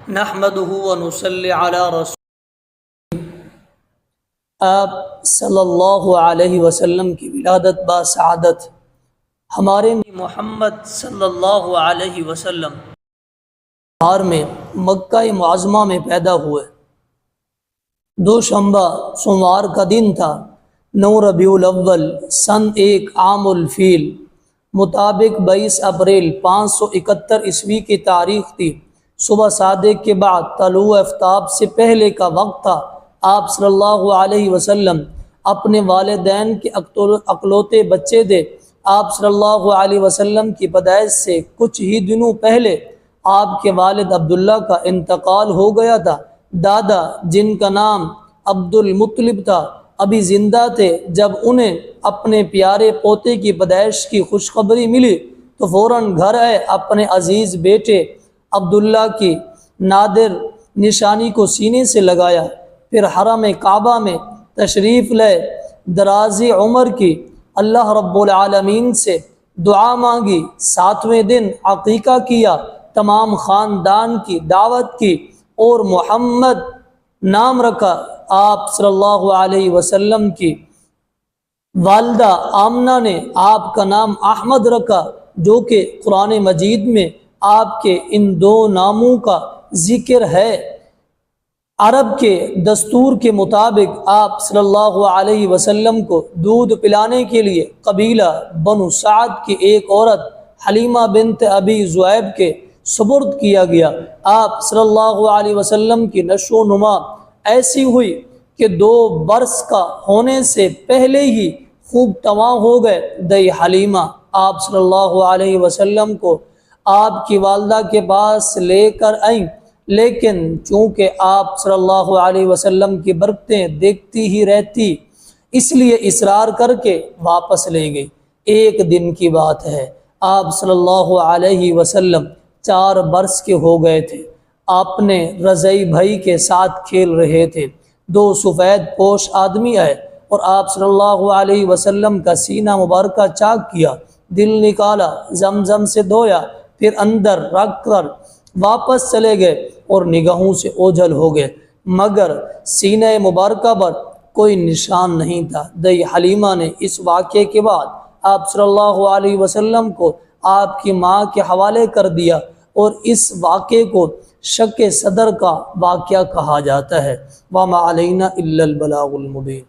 نحمده ونصلی علی رسول آپ صلی اللہ علیہ وسلم کی ولادت باسعادت ہمارے محمد صلی اللہ علیہ وسلم بہار میں مکہ معظمہ میں پیدا ہوئے۔ دوشنبہ سوموار کا دن تھا، 9 ربیع الاول سن 1 عام الفیل مطابق 22 اپریل 571 عیسوی کی تاریخ تھی۔ صبح صادق کے بعد طلوع آفتاب سے پہلے کا وقت تھا۔ آپ صلی اللہ علیہ وسلم اپنے والدین کے اکلوتے بچے تھے۔ آپ صلی اللہ علیہ وسلم کی پیدائش سے کچھ ہی دنوں پہلے آپ کے والد عبداللہ کا انتقال ہو گیا تھا۔ دادا جن کا نام عبد المطلب تھا ابھی زندہ تھے۔ جب انہیں اپنے پیارے پوتے کی پیدائش کی خوشخبری ملی تو فوراً گھر آئے، اپنے عزیز بیٹے عبداللہ کی نادر نشانی کو سینے سے لگایا، پھر حرم کعبہ میں تشریف لے درازی عمر کی اللہ رب العالمین سے دعا مانگی۔ 7ویں دن عقیقہ کیا، تمام خاندان کی دعوت کی اور محمد نام رکھا۔ آپ صلی اللہ علیہ وسلم کی والدہ آمنہ نے آپ کا نام احمد رکھا، جو کہ قرآن مجید میں آپ کے ان دو ناموں کا ذکر ہے۔ عرب کے دستور کے مطابق آپ صلی اللہ علیہ وسلم کو دودھ پلانے کے لیے قبیلہ بنو سعد کی ایک عورت حلیمہ بنت ابی ذؤیب کے سپرد کیا گیا۔ آپ صلی اللہ علیہ وسلم کی نشو و نما ایسی ہوئی کہ 2 برس کا ہونے سے پہلے ہی خوب تواں ہو گئے۔ دئی حلیمہ آپ صلی اللہ علیہ وسلم کو آپ کی والدہ کے پاس لے کر آئیں، لیکن چونکہ آپ صلی اللہ علیہ وسلم کی برکتیں دیکھتی ہی رہتی، اس لیے اصرار کر کے واپس لے گئی۔ ایک دن کی بات ہے، آپ صلی اللہ علیہ وسلم 4 برس کے ہو گئے تھے۔ اپنے رضعی بھائی کے ساتھ کھیل رہے تھے۔ 2 سفید پوش آدمی آئے اور آپ صلی اللہ علیہ وسلم کا سینہ مبارکہ چاک کیا، دل نکالا، زمزم سے دھویا، پھر اندر رکھ کر واپس چلے گئے اور نگاہوں سے اوجھل ہو گئے، مگر سینہ مبارکہ پر کوئی نشان نہیں تھا۔ دئی حلیمہ نے اس واقعے کے بعد آپ صلی اللہ علیہ وسلم کو آپ کی ماں کے حوالے کر دیا، اور اس واقعے کو شق صدر کا واقعہ کہا جاتا ہے۔ وَمَا عَلَيْنَا إِلَّا الْبَلَاغُ الْمُبِينُ۔